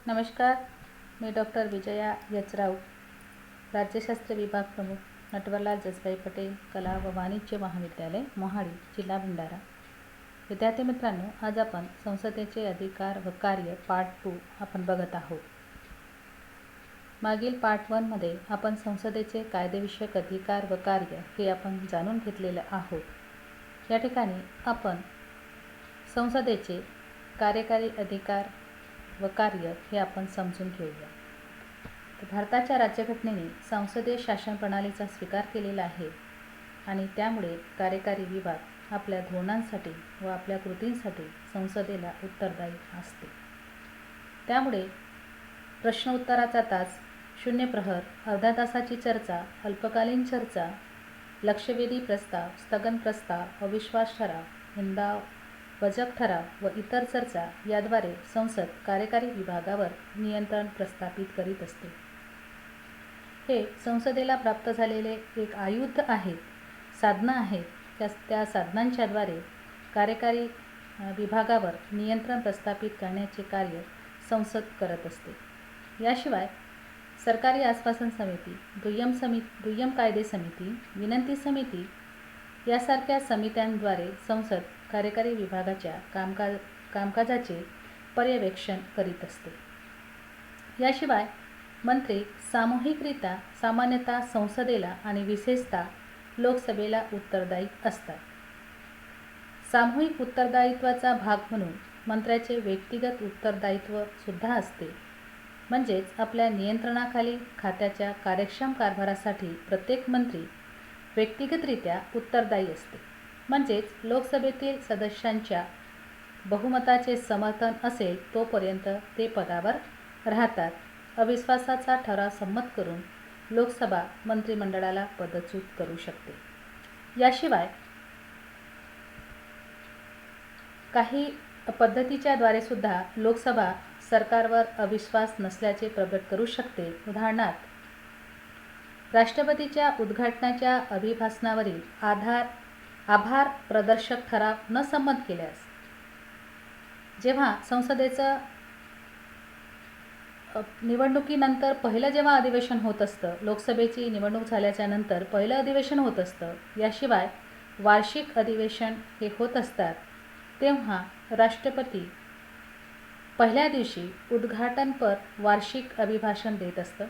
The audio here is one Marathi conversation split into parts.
नमस्कार. मी डॉक्टर विजया यचराव, राज्यशास्त्र विभाग प्रमुख, नटवरलाल जसभाई पटेल कला व वाणिज्य महाविद्यालय, मोहाडी, जिल्हा भंडारा. विद्यार्थी मित्रांनो, आज आपण संसदेचे अधिकार व कार्य पार्ट 2 आपण बघत आहोत. मागील पार्ट 1 मध्ये आपण संसदेचे कायदेविषयक अधिकार व कार्य हे आपण जाणून घेतलेले आहोत. या ठिकाणी आपण संसदेचे कार्यकारी अधिकार व कार्य हे आपण समजून घेऊया. भारताच्या राज्यघटनेने संसदीय शासन प्रणालीचा स्वीकार केलेला आहे आणि त्यामुळे कार्यकारी विभाग आपल्या धोरणांसाठी व आपल्या कृतींसाठी संसदेला उत्तरदायी असते. त्यामुळे प्रश्न उत्तराचा तास, शून्य प्रहर, अर्ध्या तासाची चर्चा, अल्पकालीन चर्चा, लक्षवेधी प्रस्ताव, स्थगन प्रस्ताव, अविश्वास ठराव, हिंदाव वजक ठराव व इतर चर्चा याद्वारे संसद कार्यकारी विभागावर नियंत्रण प्रस्थापित करीत असते. हे संसदेला प्राप्त झालेले एक आयुध आहे, साधनं आहेत. त्या साधनांच्याद्वारे कार्यकारी विभागावर नियंत्रण प्रस्थापित करण्याचे कार्य संसद करत असते. याशिवाय सरकारी आश्वासन समिती, दुय्यम कायदे समिती, विनंती समिती यासारख्या समित्यांद्वारे संसद कार्यकारी विभागाच्या कामकाजाचे पर्यवेक्षण करीत असते. याशिवाय मंत्री सामूहिकरित्या सामान्यतः संसदेला आणि विशेषतः लोकसभेला उत्तरदायी असतात. सामूहिक उत्तरदायित्वाचा भाग म्हणून मंत्र्याचे व्यक्तिगत उत्तरदायित्व सुद्धा असते. म्हणजेच आपल्या नियंत्रणाखाली खात्याच्या कार्यक्षम कारभारासाठी प्रत्येक मंत्री व्यक्तिगतरित्या उत्तरदायी असते. म्हणजेच लोकसभेतील सदस्यांच्या बहुमताचे समर्थन असेल तोपर्यंत ते पदावर राहतात. अविश्वासाचा ठराव संमत करून लोकसभा मंत्रिमंडळाला पदच्युत करू शकते. याशिवाय काही पद्धतीच्या द्वारे सुद्धा लोकसभा सरकारवर अविश्वास नसल्याचे प्रगट करू शकते. उदाहरणार्थ, राष्ट्रपतीच्या उद्घाटनाच्या अभिभाषणावरील आभार प्रदर्शक ठराव न संमत केल्यास, जेव्हा संसदेचं निवडणुकीनंतर पहिलं जेव्हा अधिवेशन होत असतं, लोकसभेची निवडणूक झाल्याच्या नंतर पहिलं अधिवेशन होत असतं, याशिवाय वार्षिक अधिवेशन हे होत असतात, तेव्हा राष्ट्रपती पहिल्या दिवशी उद्घाटनपर वार्षिक अभिभाषण देत असतं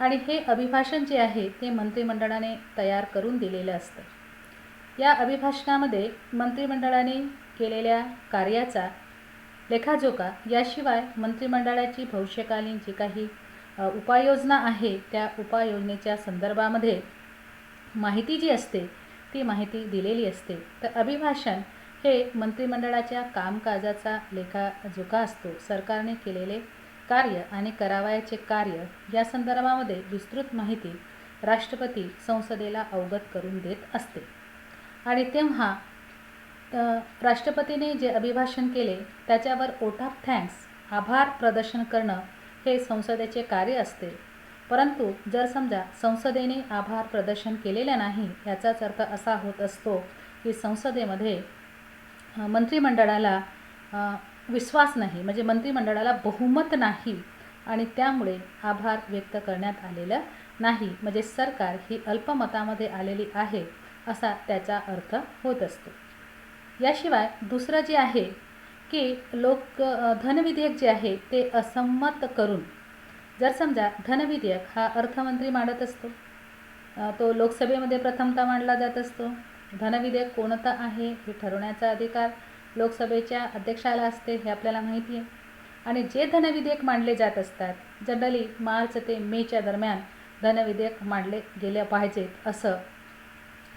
आणि हे अभिभाषण जे आहे ते मंत्रिमंडळाने तयार करून दिलेलं असतं. या अभिभाषणामध्ये मंत्रिमंडळाने केलेल्या कार्याचा लेखाजोखा, याशिवाय मंत्रिमंडळाची भविष्यकालीन जी काही उपाययोजना आहे त्या उपाययोजनेच्या संदर्भामध्ये माहिती जी असते ती माहिती दिलेली असते. तर अभिभाषण हे मंत्रिमंडळाच्या कामकाजाचा लेखाजोखा असतो. सरकारने केलेले कार्य आणि करावयाचे कार्य या संदर्भामध्ये विस्तृत माहिती राष्ट्रपती संसदेला अवगत करून देत असते. आणि तेव्हा राष्ट्रपतीने जे अभिभाषण केले त्याच्यावर वोट ऑफ थँक्स, आभार प्रदर्शन करणं हे संसदेचे कार्य असते. परंतु जर समजा संसदेने आभार प्रदर्शन केलेलं नाही, याचाच अर्थ असा होत असतो की संसदेमध्ये मंत्रिमंडळाला विश्वास नाही, म्हणजे मंत्रिमंडळाला बहुमत नाही आणि त्यामुळे आभार व्यक्त करण्यात आलेलं नाही, म्हणजे सरकार ही अल्पमतामध्ये आलेली आहे असा त्याचा अर्थ होत असतो. याशिवाय दुसरं जे आहे की धनविधेयक जे आहे ते असंमत करून, जर समजा धनविधेयक हा अर्थमंत्री मांडत असतो, तो लोकसभेमध्ये प्रथमतः मांडला जात असतो. धनविधेयक कोणतं आहे हे ठरवण्याचा अधिकार लोकसभेच्या अध्यक्षाला असते, हे आपल्याला माहिती आहे. आणि जे धनविधेयक मांडले जात असतात, जनरली मार्च ते मेच्या दरम्यान धनविधेयक मांडले गेले पाहिजेत असं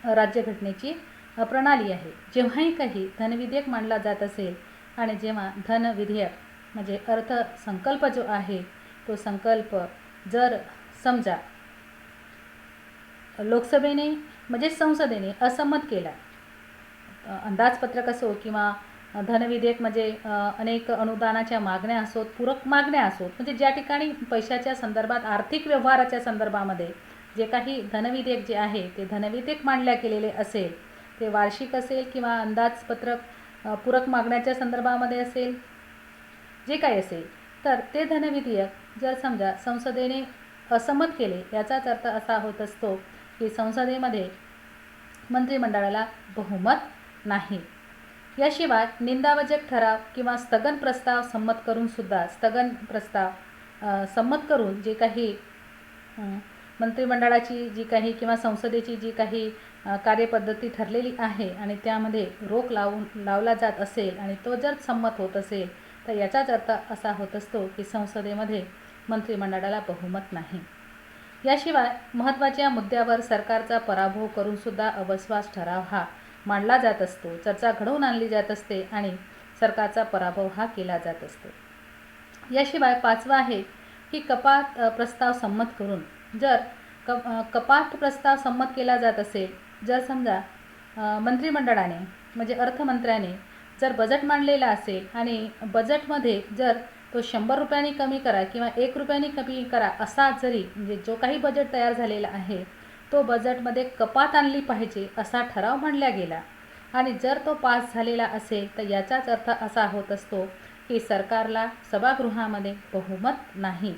राज्यघटनेची प्रणाली आहे. जेव्हाही काही धनविधेयक मांडला जात असेल आणि जेव्हा धनविधेयक म्हणजे अर्थसंकल्प जो आहे तो संकल्प जर समजा लोकसभेने म्हणजे संसदेने असंमत केला, अंदाजपत्रक असो किंवा धनविधेयक म्हणजे अनेक अनुदानाच्या मागण्या असोत, पूरक मागण्या असोत, म्हणजे ज्या ठिकाणी पैशाच्या संदर्भात आर्थिक व्यवहाराच्या संदर्भामध्ये जे काही धनविधेयक जे आहे ते धनविधेयक मांडल्या गेलेले असेल, ते वार्षिक असेल किंवा अंदाजपत्रक पूरक मागण्याच्या संदर्भामध्ये असेल, जे काही असेल, तर ते धनविधेयक जर समजा संसदेने असंमत केले, याचाच अर्थ असा होत असतो की संसदेमध्ये मंत्रिमंडळाला बहुमत नाही. याशिवाय निंदावजक ठराव किंवा स्थगन प्रस्ताव संमत करून जे काही मंत्रिमंडळाची जी काही किंवा संसदेची जी काही कार्यपद्धती ठरलेली आहे आणि त्यामध्ये रोख लावला जात असेल आणि तो जर संमत होत असेल, तर याचाच अर्थ असा होत असतो की संसदेमध्ये मंत्रिमंडळाला बहुमत नाही. याशिवाय महत्त्वाच्या मुद्द्यावर सरकारचा पराभव करूनसुद्धा अविश्वास ठराव हा मांडला जात असतो, चर्चा घडवून आणली जात असते आणि सरकारचा पराभव हा केला जात असतो. याशिवाय 5वा आहे की कपात प्रस्ताव संमत करून. जर कपात प्रस्ताव संमत केला जात असेल, जर समजा मंत्रिमंडळाने म्हणजे अर्थमंत्र्याने जर बजेट मांडलेला असेल आणि बजेटमध्ये जर तो 100 रुपयांनी कमी करा किंवा 1 रुपयांनी कमी करा असा जरी म्हणजे जो काही बजेट तयार झालेला आहे तो बजेटमध्ये कपात आणली पाहिजे असा ठराव मांडला गेला आणि जर तो पास झालेला असेल, तर याचाच अर्थ असा होत असतो की सरकारला सभागृहामध्ये बहुमत नाही.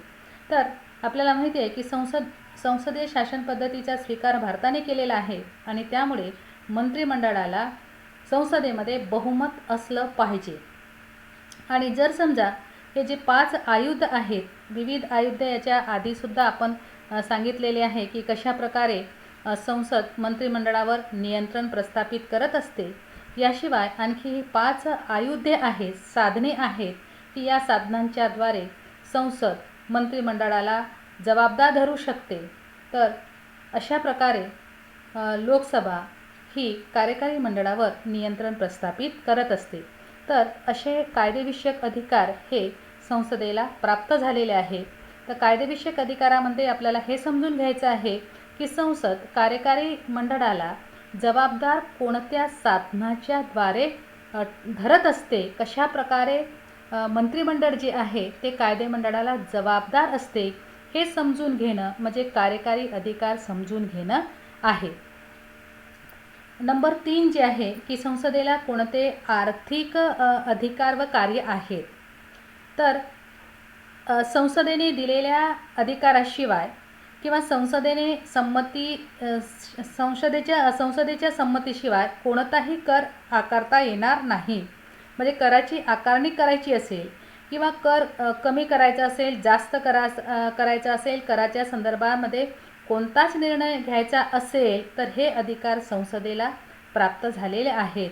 तर आपल्याला माहिती आहे की संसदीय शासन पद्धतीचा स्वीकार भारताने केलेला आहे आणि त्यामुळे मंत्रिमंडळाला संसदेमध्ये बहुमत असलं पाहिजे. आणि जर समजा हे जे 5 आयुध आहेत, विविध आयुध याच्या आधीसुद्धा आपण सांगितलेले आहे की कशा प्रकारे संसद मंत्रिमंडळावर नियंत्रण प्रस्थापित करत असते. याशिवाय आणखी ही 5 आयुधे आहेत, साधने आहेत की या साधनांच्याद्वारे संसद मंत्रिमंडळाला जबाबदार धरू शकते. तर अशा प्रकारे लोकसभा ही कार्यकारी मंडळावर नियंत्रण प्रस्थापित करत असते. तर असे कायदेविषयक अधिकार हे संसदेला प्राप्त झालेले आहेत. तर कायदेविषयक अधिकारामध्ये आपल्याला हे समजून घ्यायचं आहे की संसद कार्यकारी मंडळाला जबाबदार कोणत्या साधनाच्या द्वारे धरत असते, कशा प्रकारे मंत्रिमंडळ जे आहे ते कायदेमंडळाला जबाबदार असते, हे समजून घेणं म्हणजे कार्यकारी अधिकार समजून घेणं आहे. नंबर 3 जे आहे की संसदेला कोणते आर्थिक अधिकार व कार्य आहेत. तर संसदेने दिलेल्या अधिकाराशिवाय किंवा संसदेच्या संमतीशिवाय कोणताही कर आकारता येणार नाही. म्हणजे कराची आकारणी करायची असेल किंवा कर कमी करायचा असेल, जास्त करायचा असेल, कराच्या संदर्भामध्ये कोणताच निर्णय घ्यायचा असेल, तर हे अधिकार संसदेला प्राप्त झालेले आहेत.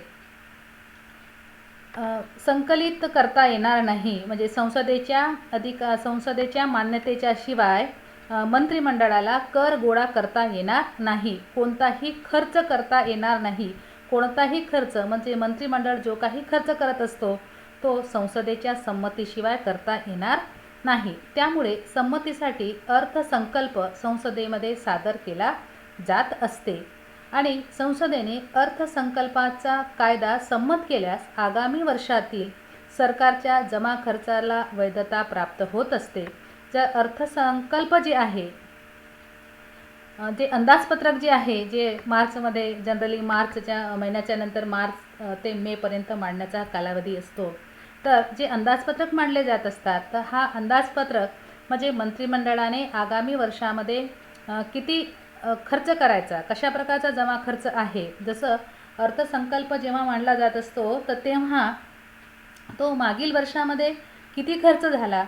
संकलित करता येणार नाही. म्हणजे संसदेच्या मान्यतेच्या शिवाय मंत्रिमंडळाला कर गोळा करता येणार नाही, कोणताही खर्च करता येणार नाही. कोणताही खर्च म्हणजे मंत्रिमंडळ जो काही खर्च करत असतो तो संसदेच्या संमतीशिवाय करता येणार नाही. त्यामुळे संमतीसाठी अर्थसंकल्प संसदेमध्ये सादर केला जात असते आणि संसदेने अर्थसंकल्पाचा कायदा संमत केल्यास आगामी वर्षातील सरकारच्या जमा खर्चाला वैधता प्राप्त होत असते. जर अर्थसंकल्प जे आहे, जे अंदाजपत्रक जे आहे, जे मार्चमध्ये जनरली मार्चच्या महिन्याच्या नंतर मार्च ते मेपर्यंत मांडण्याचा कालावधी असतो. तर जे अंदाजपत्रक मांडले जात असतात, तर हा अंदाजपत्रक म्हणजे मंत्रिमंडळाने आगामी वर्षामध्ये किती खर्च करायचा, कशा प्रकारचा जमा खर्च आहे. जसं अर्थसंकल्प जेव्हा मांडला जात असतो तर तेव्हा तो मागील वर्षामध्ये किती खर्च झाला,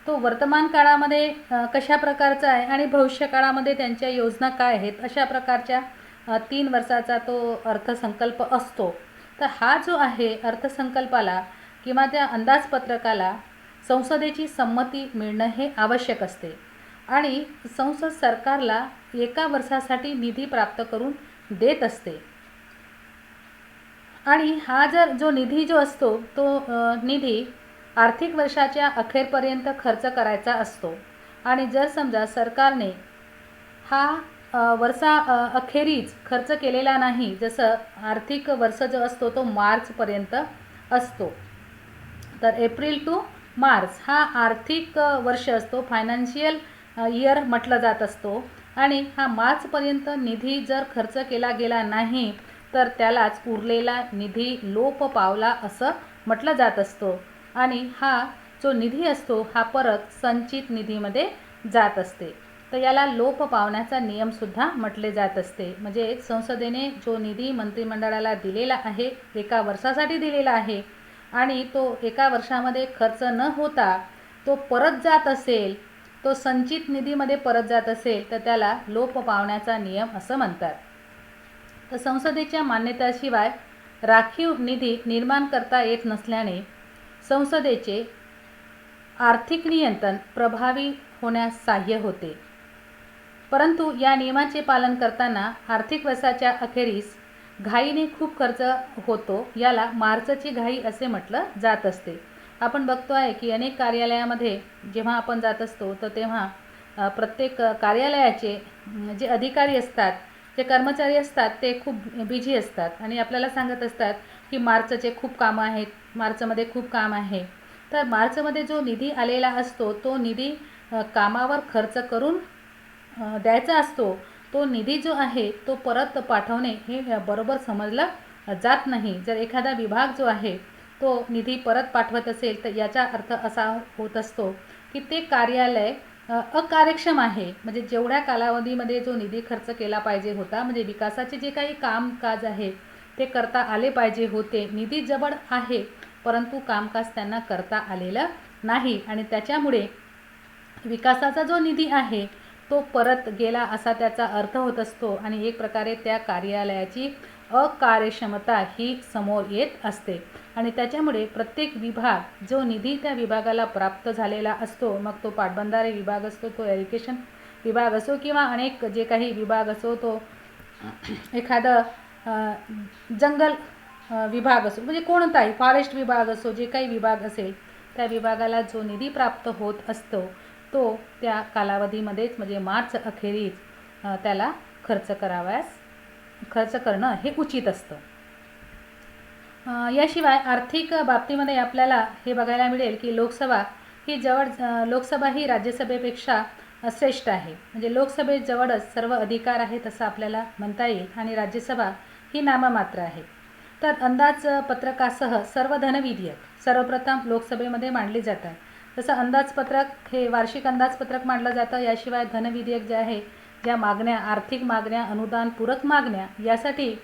तो वर्तमान काळामध्ये कशा प्रकारचा आहे आणि भविष्य काळामध्ये त्यांच्या योजना काय आहेत, अशा प्रकारच्या 3 वर्षाचा तो अर्थसंकल्प असतो. तर हा जो आहे अर्थसंकल्पाला किंवा त्या अंदाजपत्रकाला संसदेची संमती मिळणं हे आवश्यक असते आणि संसद सरकारला एका वर्षासाठी निधी प्राप्त करून देत असते. आणि हा जो निधी असतो तो निधी आर्थिक वर्षाच्या अखेरपर्यंत खर्च करायचा असतो आणि जर समजा सरकारने हा वर्षा अखेरीच खर्च केलेला नाही, जसं आर्थिक वर्ष जो असतो तो मार्चपर्यंत असतो, तर एप्रिल टू मार्च हा आर्थिक वर्ष असतो, फायनान्शियल इयर म्हटलं जात असतो आणि हा मार्चपर्यंत निधी जर खर्च केला गेला नाही तर त्यालाच उरलेला निधी लोप पावला असं म्हटलं जात असतो आणि हा जो निधी असतो हा परत संचित निधीमध्ये जात असते. तर याला लोप पावण्याचा नियमसुद्धा म्हटले जात असते. म्हणजे संसदेने जो निधी मंत्रिमंडळाला दिलेला आहे, एका वर्षासाठी दिलेला आहे आणि तो एका वर्षामध्ये खर्च न होता तो परत जात असेल, तो संचित निधीमध्ये परत जात असेल तर त्याला लोप पावण्याचा नियम असं म्हणतात. तर संसदेच्या मान्यतेशिवाय राखीव निधी निर्माण करता येत नसल्याने संसदेचे आर्थिक नियंत्रण प्रभावी होण्यास सहाय्य होते. परंतु या नियमाचे पालन करताना आर्थिक वर्षाच्या अखेरीस घाईने खूप खर्च होतो. याला मार्चची घाई असे म्हटलं जात असते. आपण बघतो आहे की अनेक कार्यालयामध्ये जेव्हा आपण जात असतो तर तेव्हा प्रत्येक कार्यालयाचे जे अधिकारी असतात, जे कर्मचारी असतात ते खूप बिझी असतात आणि आपल्याला सांगत असतात की मार्चचे खूप कामं आहेत, मार्चमध्ये खूप काम आहे. तर मार्चमध्ये जो निधी आलेला असतो तो निधी कामावर खर्च करून द्यायचा असतो. तो निधी जो आहे तो परत पाठवणे हे बरोबर समजलं जात नाही. जर एखादा विभाग जो आहे तो निधी परत पाठवत असेल तर याचा अर्थ असा होत असतो की ते कार्यालय अकार्यक्षम आहे. म्हणजे जेवढ्या कालावधीमध्ये जो निधी खर्च केला पाहिजे होता, म्हणजे विकासाचे जे काही कामकाज आहे ते करता आले पाहिजे होते, निधी जवळ आहे परंतु कामकाज त्यांना करता आलेलं नाही आणि त्याच्यामुळे विकासाचा जो निधी आहे तो परत गेला असा त्याचा अर्थ होत असतो आणि एक प्रकारे त्या कार्यालयाची अकार्यक्षमता ही समोर येत असते आणि त्याच्यामुळे प्रत्येक विभाग जो निधी त्या विभागाला प्राप्त झालेला असतो, मग तो पाटबंधारे विभाग असतो, तो एज्युकेशन विभाग असो किंवा अनेक जे काही विभाग असो, तो एखादं जंगल विभाग असो, म्हणजे कोणताही फॉरेस्ट विभाग असो, जे काही विभाग असेल त्या विभागाला जो निधी प्राप्त होत असतो तो त्या कालावधीमध्येच म्हणजे मार्च अखेरीस त्याला खर्च करणं हे उचित असतं. याशिवाय आर्थिक बाबतीमध्ये आपल्याला हे बघायला मिळेल की लोकसभा ही राज्यसभेपेक्षा श्रेष्ठ आहे. म्हणजे लोकसभेत जवळच सर्व अधिकार आहेत असं आपल्याला म्हणता येईल आणि राज्यसभा ही नाममात्र आहे. तर अंदाजपत्रकासह सर्व धनविधेयक सर्वप्रथम लोकसभेमध्ये मांडली जातात. जसं अंदाजपत्रक हे वार्षिक अंदाजपत्रक मांडलं जातं. याशिवाय धनविधेयक जे आहे, ज्या मागण्या, आर्थिक मागण्या, अनुदान पूरक मागण्या यासाठी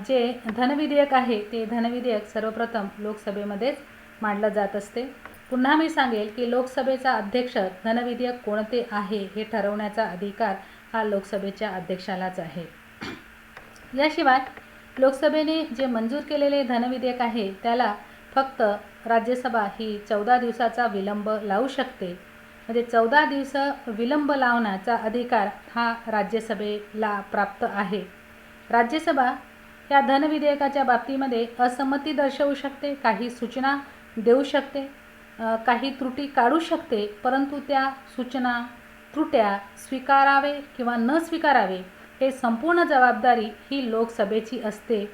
जे धनविधेयक आहे ते धनविधेयक सर्वप्रथम लोकसभेमध्येच मांडलं जात असते. पुन्हा मी सांगेल की लोकसभेचा अध्यक्ष धनविधेयक कोणते आहे हे ठरवण्याचा अधिकार हा लोकसभेच्या अध्यक्षालाच आहे. याशिवाय लोकसभेने जे मंजूर केलेले धनविधेयक आहे त्याला फक्त राज्यसभा ही 14 दिवसाचा विलंब लावू शकते. म्हणजे 14 दिवस विलंब लावण्याचा अधिकार हा राज्यसभेला प्राप्त आहे. राज्यसभा या धनविधेयकाच्या बाबतीमध्ये असंमती दर्शवू शकते, काही सूचना देऊ शकते, काही त्रुटी काढू शकते, परंतु त्या सूचना, त्रुट्या स्वीकारावे किंवा न स्वीकारावे हे संपूर्ण जबाबदारी ही लोकसभेची असते.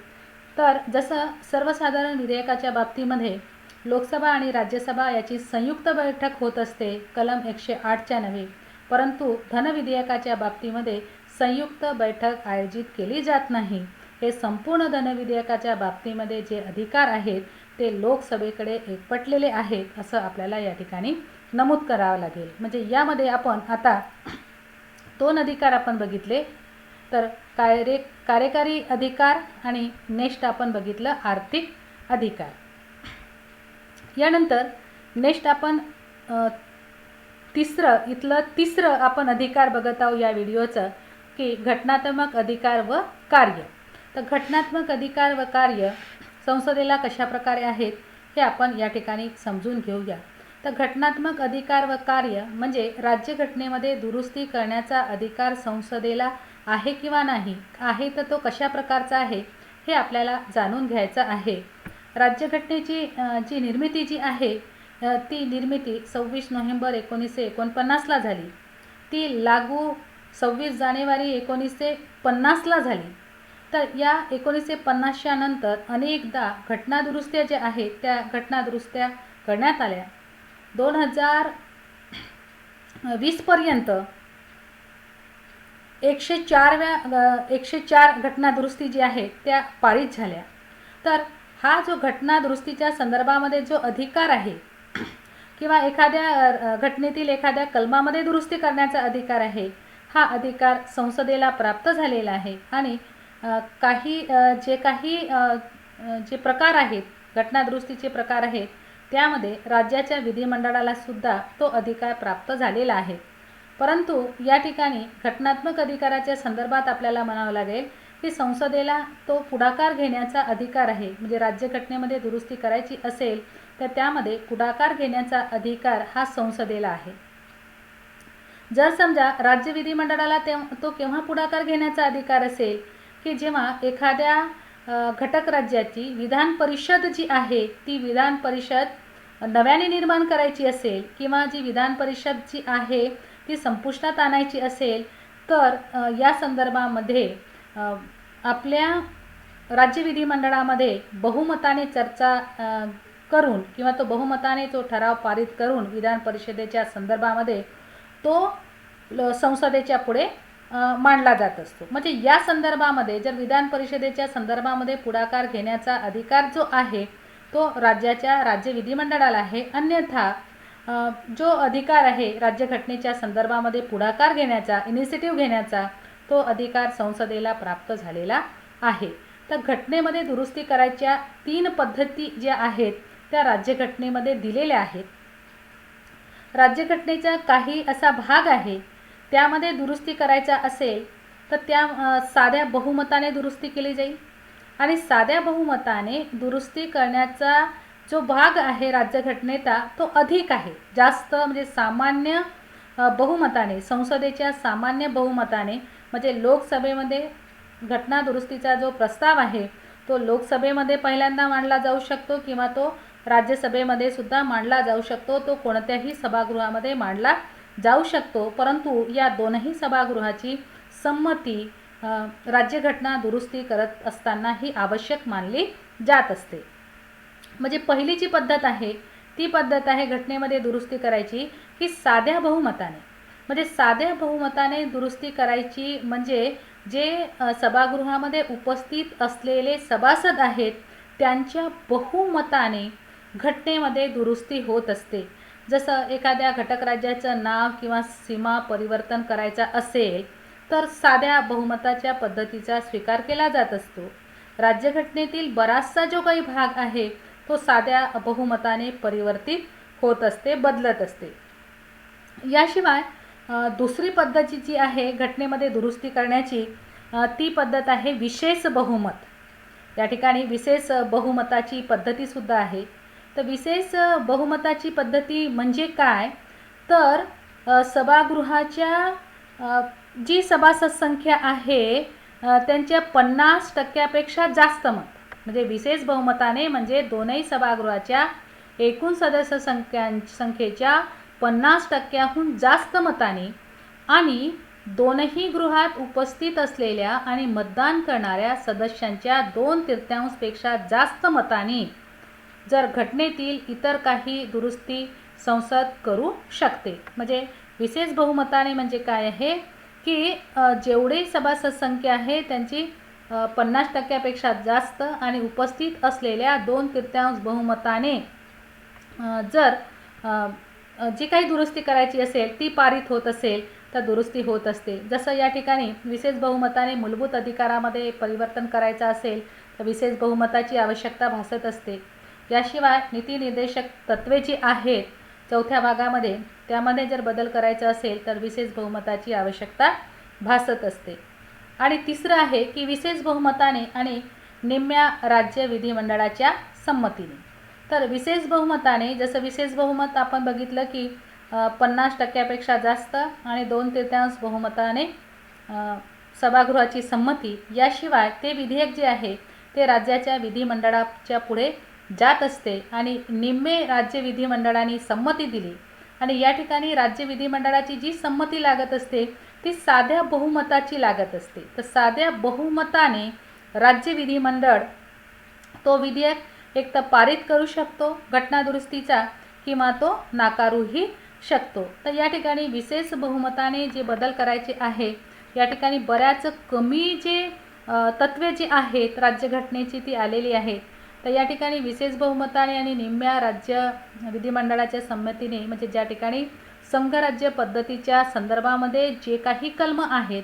तर जसं सर्वसाधारण विधेयकाच्या बाबतीमध्ये लोकसभा आणि राज्यसभा याची संयुक्त बैठक होत असते कलम 108च्या नव्हे, परंतु धनविधेयकाच्या बाबतीमध्ये संयुक्त बैठक आयोजित केली जात नाही. हे संपूर्ण धनविधेयकाच्या बाबतीमध्ये जे अधिकार आहेत ते लोकसभेकडे एकवटलेले आहेत असं आपल्याला या ठिकाणी नमूद करावं लागेल. म्हणजे यामध्ये आपण आता 2 अधिकार आपण बघितले. तर कार्यकारी अधिकार आणि नेक्स्ट आपण बघितलं आर्थिक अधिकार. यानंतर नेक्स्ट आपण तिसरं आपण अधिकार बघत आहोत या व्हिडिओचं की घटनात्मक अधिकार व कार्य. तर घटनात्मक अधिकार व कार्य संसदेला कशा प्रकारे आहेत हे आपण या ठिकाणी समजून घेऊया. तर घटनात्मक अधिकार व कार्य म्हणजे राज्यघटनेमध्ये दुरुस्ती करण्याचा अधिकार संसदेला आहे किंवा नाही आहे, तर तो कशा प्रकारचा आहे हे आपल्याला जाणून घ्यायचं आहे. राज्यघटनेची जी निर्मिती जी आहे ती निर्मिती 26 नोव्हेंबर 1949ला झाली. ती लागू 26 जानेवारी 1950ला झाली. तर या 1950च्या नंतर अनेकदा घटनादुरुस्त्या ज्या आहेत त्या घटनादुरुस्त्या करण्यात आल्या. 2020 पर्यंत 104 घटनादुरुस्ती जी आहेत त्या पारित झाल्या. तर हा जो घटनादुरुस्तीच्या संदर्भामध्ये जो अधिकार आहे किंवा एखाद्या घटनेतील एखाद्या कलमामध्ये दुरुस्ती करण्याचा अधिकार आहे, हा अधिकार संसदेला प्राप्त झालेला आहे. आणि जे प्रकार आहेत, घटनादुरुस्तीचे प्रकार आहेत, त्यामध्ये राज्याच्या विधिमंडळाला सुद्धा तो अधिकार प्राप्त झालेला आहे. परंतु या ठिकाणी घटनात्मक अधिकाराच्या संदर्भात आपल्याला म्हणावं लागेल की संसदेला तो पुढाकार घेण्याचा अधिकार आहे. म्हणजे राज्यघटनेमध्ये दुरुस्ती करायची असेल तर त्यामध्ये पुढाकार घेण्याचा अधिकार हा संसदेला आहे. जर समजा राज्य विधिमंडळाला तो केव्हा पुढाकार घेण्याचा अधिकार असेल की जेव्हा एखाद्या घटक राज्याची विधान परिषद जी आहे ती विधान परिषद नव्याने निर्माण करायची असेल किंवा जी विधान परिषद जी आहे ती संपुष्टात आणायची असेल तर या संदर्भामध्ये आपल्या राज्य विधिमंडळामध्ये बहुमताने चर्चा करून किंवा तो बहुमताने तो ठराव पारित करून विधान परिषदेच्या संदर्भामध्ये तो संसदेच्या पुढे मांडला जात असतो. म्हणजे या संदर्भामध्ये जर विधान परिषदेच्या संदर्भामध्ये पुढाकार घेण्याचा अधिकार जो आहे तो राज्य विधिमंडळाला आहे. अन्यथा जो अधिकार आहे राज्यघटनेच्या संदर्भामध्ये पुढाकार घेण्याचा, इनिशिएटिव्ह घेण्याचा, तो अधिकार संसदेला प्राप्त झालेला आहे. तर घटनेमध्ये दुरुस्ती करायच्या 3 पद्धती ज्या आहेत त्या राज्यघटनेमध्ये दिलेल्या आहेत. राज्यघटनेचा काही असा भाग आहे त्यामध्ये दुरुस्ती करायचा असेल तर त्या साध्या बहुमताने दुरुस्ती केली जाईल. आणि साध्या बहुमताने दुरुस्ती करण्याचा जो भाग आहे राज्यघटनेचा तो अधिक आहे, जास्त. म्हणजे सामान्य बहुमताने, संसदेच्या सामान्य बहुमताने, म्हणजे लोकसभेमध्ये घटना दुरुस्तीचा जो प्रस्ताव आहे तो लोकसभेमध्ये पहिल्यांदा मांडला जाऊ शकतो किंवा तो राज्यसभेमध्ये सुद्धा मांडला जाऊ शकतो. तो कोणत्याही सभागृहामध्ये मांडला जाऊ शकतो. परंतु या दोनही सभागृहाची संमती राज्यघटना दुरुस्ती करत असताना ही आवश्यक मानली जात असते. म्हणजे पहिली जी पद्धत आहे ती पद्धत आहे घटनेमध्ये दुरुस्ती करायची की साध्या बहुमताने. म्हणजे साध्या बहुमताने दुरुस्ती करायची म्हणजे जे सभागृहामध्ये उपस्थित असलेले सभासद आहेत त्यांच्या बहुमताने घटनेमध्ये दुरुस्ती होत असते. जसं एखाद्या घटक राज्याचं नाव किंवा सीमा परिवर्तन करायचा असेल तर साध्या बहुमताच्या पद्धतीचा स्वीकार केला जात असतो. राज्यघटनेतील बराचसा जो काही भाग आहे तो साध्या बहुमताने परिवर्तित होत असते, बदलत असते. याशिवाय दुसरी पद्धती जी आहे घटनेमध्ये दुरुस्ती करण्याची ती पद्धत आहे विशेष बहुमत. या ठिकाणी विशेष बहुमताची पद्धतीसुद्धा आहे. तर विशेष बहुमताची पद्धती म्हणजे काय तर सभागृहाच्या जी सभासद संख्या आहे त्यांच्या 50% जास्त मत. म्हणजे विशेष बहुमताने म्हणजे दोनही सभागृहाच्या एकूण सदस्य संख्येच्या 50%हून जास्त मताने आणि दोनही गृहात उपस्थित असलेल्या आणि मतदान करणाऱ्या सदस्यांच्या 2/3 जास्त मताने जर घटनेतील इतर काही दुरुस्ती संसद करू शकते. म्हणजे विशेष बहुमताने म्हणजे काय आहे की जेवढे सभासद संख्या आहे त्यांची 50%पेक्षा जास्त आणि उपस्थित असलेल्या 2/3 बहुमताने जर जी काही दुरुस्ती करायची असेल ती पारित होत असेल तर दुरुस्ती होत असते. जसं या ठिकाणी विशेष बहुमताने मूलभूत अधिकारामध्ये परिवर्तन करायचं असेल तर विशेष बहुमताची आवश्यकता भासत असते. याशिवाय नीतिनिर्देशक तत्त्वे जी आहेत 4थ्या भागामध्ये त्यामध्ये जर बदल करायचा असेल तर विशेष बहुमताची आवश्यकता भासत असते. आणि तिसरं आहे की विशेष बहुमताने आणि निम्म्या राज्य विधिमंडळाच्या संमतीने. तर विशेष बहुमताने जसं विशेष बहुमत आपण बघितलं की 50%पेक्षा जास्त आणि 2/3 बहुमताने सभागृहाची संमती. याशिवाय ते विधेयक जे आहे ते राज्याच्या विधिमंडळाच्या पुढे जात असते आणि निम्मे राज्य विधिमंडळाने संमती दिली. आणि या ठिकाणी राज्य विधिमंडळाची जी संमती लागत असते ती साध्या बहुमताची लागत असते. तर साध्या बहुमताने राज्य विधिमंडळ तो विधेयक एक तर पारित करू शकतो घटनादुरुस्तीचा किंवा तो नाकारूही शकतो. तर या ठिकाणी विशेष बहुमताने जे बदल करायचे आहे या ठिकाणी बऱ्याच कमी जे तत्त्वे जी आहेत राज्यघटनेची ती आलेली आहेत. तर या ठिकाणी विशेष बहुमताने आणि निम्म्या राज्य विधिमंडळाच्या संमतीने, म्हणजे ज्या ठिकाणी संघराज्य पद्धतीच्या संदर्भामध्ये जे काही कलम आहेत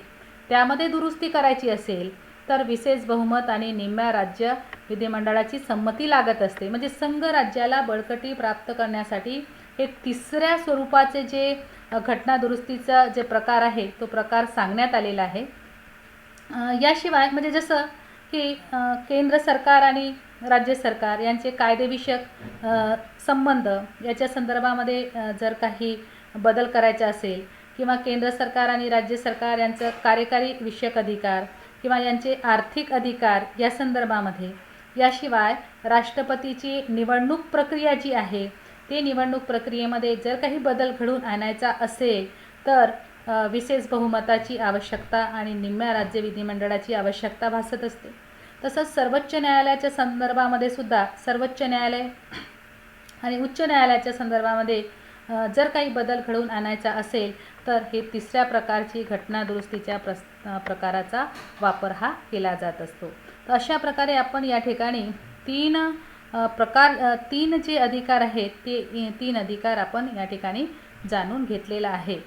त्यामध्ये दुरुस्ती करायची असेल तर विशेष बहुमत आणि निम्म्या राज्य विधिमंडळाची संमती लागत असते. म्हणजे संघ राज्याला बळकटी प्राप्त करण्यासाठी हे तिसऱ्या स्वरूपाचे जे घटना दुरुस्तीचा जे प्रकार आहे तो प्रकार सांगण्यात आलेला आहे. याशिवाय म्हणजे जसं की केंद्र सरकार आणि राज्य सरकार यांचे कायदेविषयक संबंध याच्या संदर्भामध्ये जर काही बदल करायचा असेल किंवा केंद्र सरकार आणि राज्य सरकार यांचं कार्यकारी विषयक अधिकार किंवा यांचे आर्थिक अधिकार या संदर्भामध्ये, याशिवाय राष्ट्रपतीची निवडणूक प्रक्रिया जी आहे ते निवडणूक प्रक्रियेमध्ये जर काही बदल घडवून आणायचा असेल तर विशेष बहुमताची आवश्यकता आणि निम्म्या राज्य विधिमंडळाची आवश्यकता भासत असते. तसंच सर्वोच्च न्यायालयाच्या संदर्भामध्ये सुद्धा सर्वोच्च न्यायालय आणि उच्च न्यायालयाच्या संदर्भामध्ये जर काही बदल घडवून आणायचा असेल तर हे तिसऱ्या प्रकारची घटना दुरुस्तीच्या प्रकाराचा वापर हा केला जात असतो. तर अशा प्रकारे आपण या ठिकाणी तीन जे अधिकार आहेत ते 3 अधिकार आपण या ठिकाणी जाणून घेतलेला आहे.